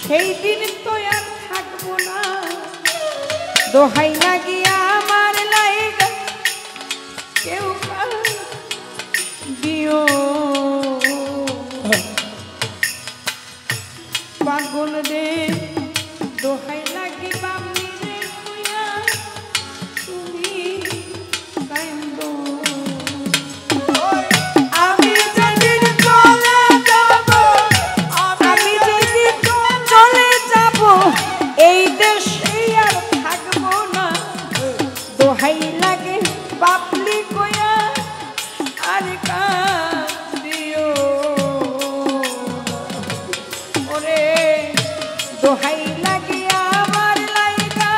সেই দিন তো আর থাকবো না দোহাই লাগিয়া আমার লাইগা কেউ দিও পাগল রে দোহাই লাগি বামনি রে কুয়া তুমি কাইন্দো আমি যেদিন চলে যাব এই দেশে আর থাকবো না দোহাই লাগে বাপলি কয়া আর কাঁদিও ওরে দোহাই লাগে আমার লাইগা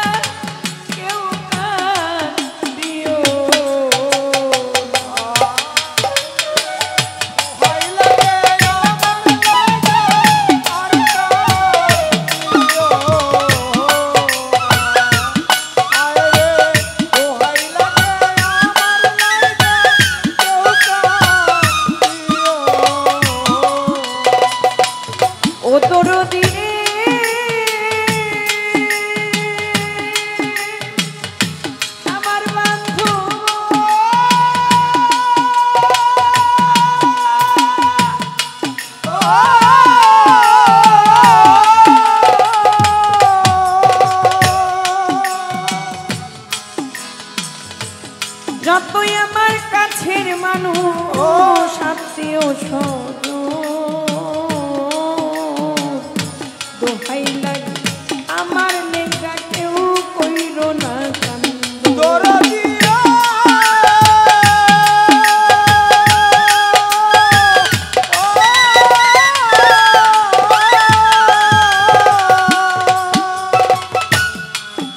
কেউ কাঁদিও ও দরদি আমার বন্ধু যতই আমার কাছের মানুষ আত্মীয় স্বজন দোহাই লাগে আমার নেগা কেউ কইরো না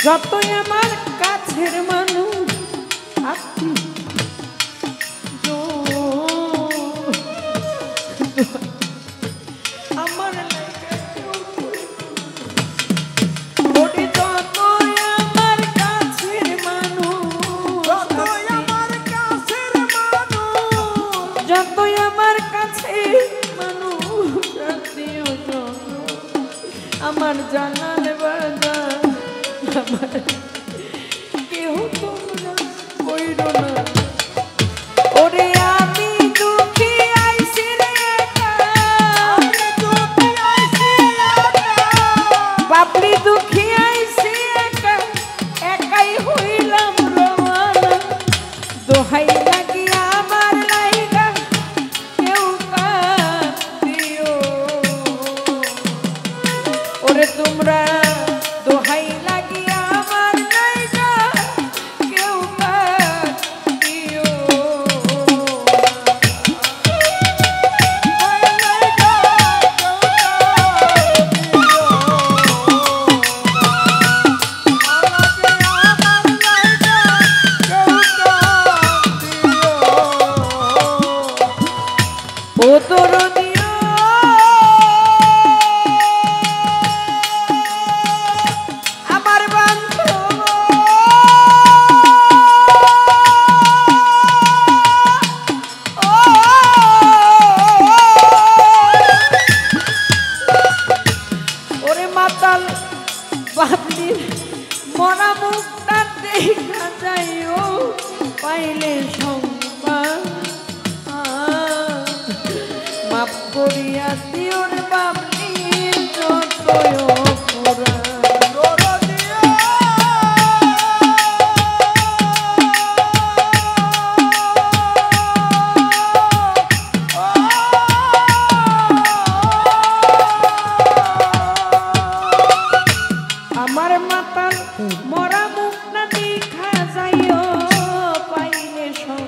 যতই আমার কাছের মানুষ আমার যতই আমার কাছে মানুষ আমার জানাল বাজা আমার কেউ তোমরা কইরো না ওরে আমি দুঃখী আইছি রে বাপলি দুঃখী আইছি একা একাই হইলাম রওনা দোহাই লাগি আমার লাইগা কেউ কাঁদিও ওরে তোমরা দোহাই লাগি আমার লাইগা কেউ কাঁদিও ও দরদিও আমার বন্ধু ওরে মাতাল বাপলির মরা মুখটা দেখা যাইও পাইলে সংবাদ মাপ করিয়া দিও রে বাপলি যতই অপরাধ আমার মাতাল মরা মুখ না দেখা যাইও পাইলে সব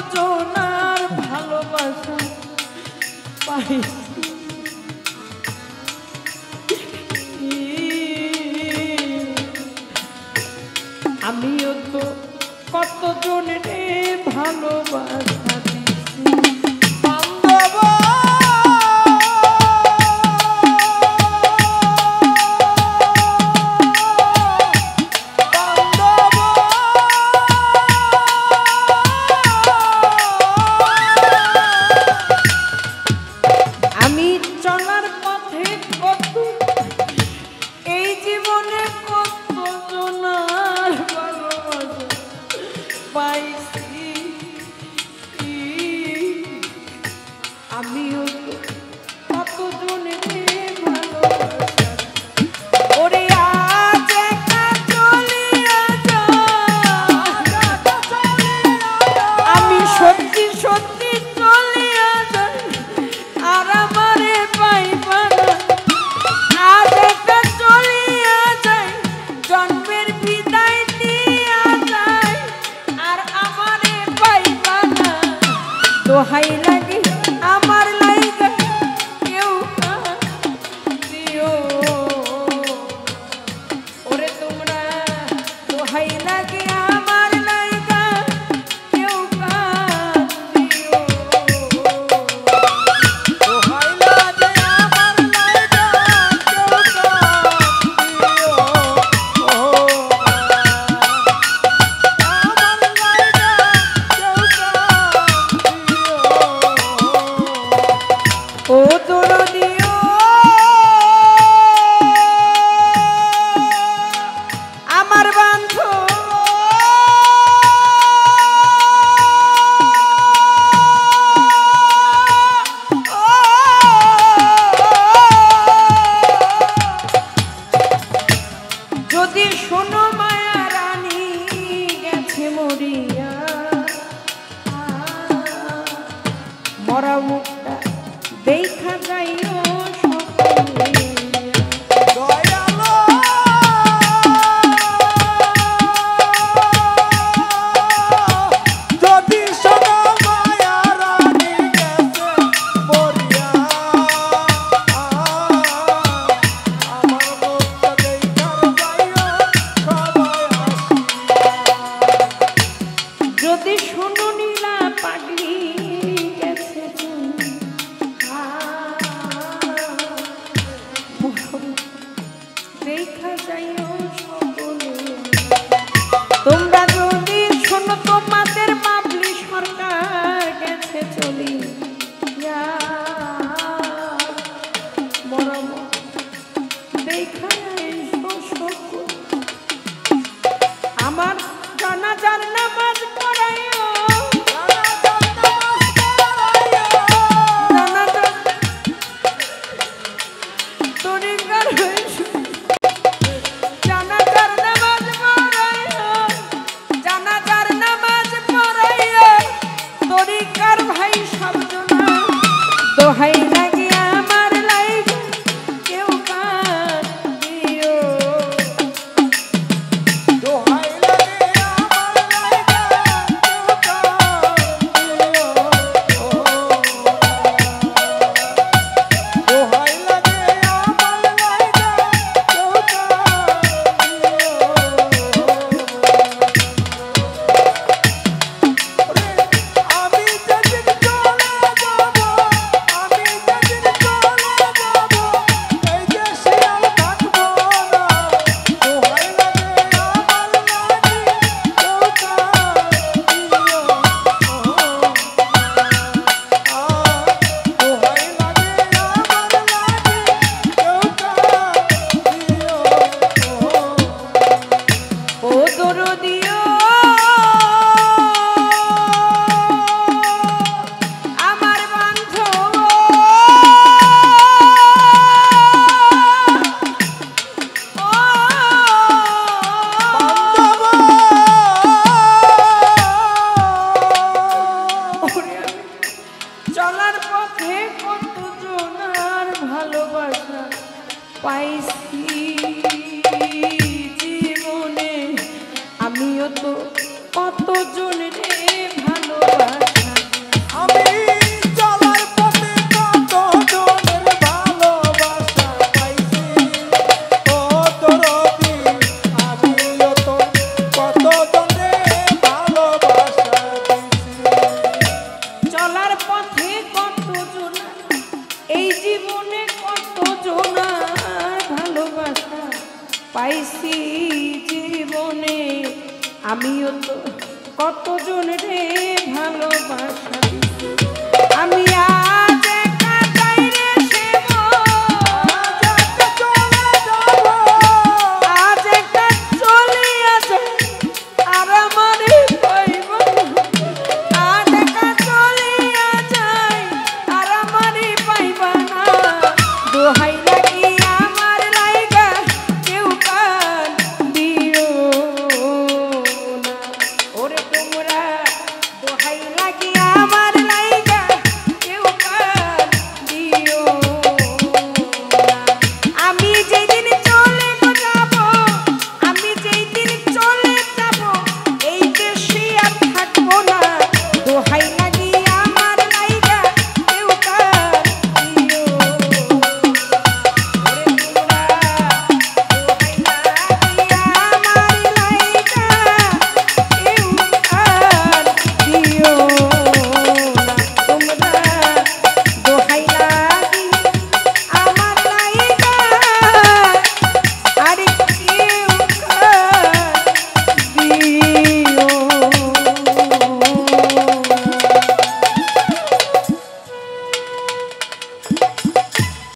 জনার ভালোবাসা পাইছি আমিও তো কত জনের ভালোবাসা দিছি বান্ধব আমি চলার পথে কত এই জীবনে কত জনার ভালোবাসা পাইছি আমিও তো কত জনের ভালোবাসা ওরে আজ একা চলিয়া যা আমি সত্যি সত্যি চলিয়া যাই আর আমারে পাইবা না আজ একা চলিয়া যাই জন্মের বিদায় দিয়া যাই আর আমারে পাইবা না দোহাই লাগে আমার লাইগা কেউ দিও ওরে তোমরা দোহাই লাগে আমার লাইগা কেউ দিও দোহাই লাগে আমার লাইগা কেউ দিও আমার লাইগা কেউ দিও ও তোর দিও আমার বান্ধব যদি শোনো মায়া রানী গেছে মরিয়া মরা মুখটা দেখা যাইও সকলে দয়ালো যদি শোনো মায়া রানী গেছে মরিয়া আমার মুখটা দেখা যাইও সবাই যদি শোনো নীলা পাগলি গেছে দেখা যাইও সকলে তোমরা যদি শোনো তোমাদের বাবলি সরকার গেছে চলিয়া মরম দেখা যাইও সকলে আমার জানাজার নামাজ পড়াইও তরিকার হয়েছে জানাজার নামাজ পড়াইও জানাজার নামাজ পড়াইও তরিকার ভাই সবজনা দোহাই লাগে আমার লাইগা কেউ কান দিও দোহাই লাগে আমার লাইগা কেউ কান দিও দোহাই লাগে আমার লাইগা কেউ কান দিও আমি যেদিন চলে যাব আমি যেদিন চলে যাব এই যে শিয়াল থাকবো না দোহাই লাগে আমার লাগি কেউ কান দিও দোহাই লাগে আমার লাগি কেউ কান দিও ও দরদিও আমার বান্ধব চলার পথে কত জনার ভালোবাসা পাইছি জীবনে আমিও তো কত জনের ভালোবাসা পাইছি জীবনে, আমিও তো কতজন রে ভালোবাসা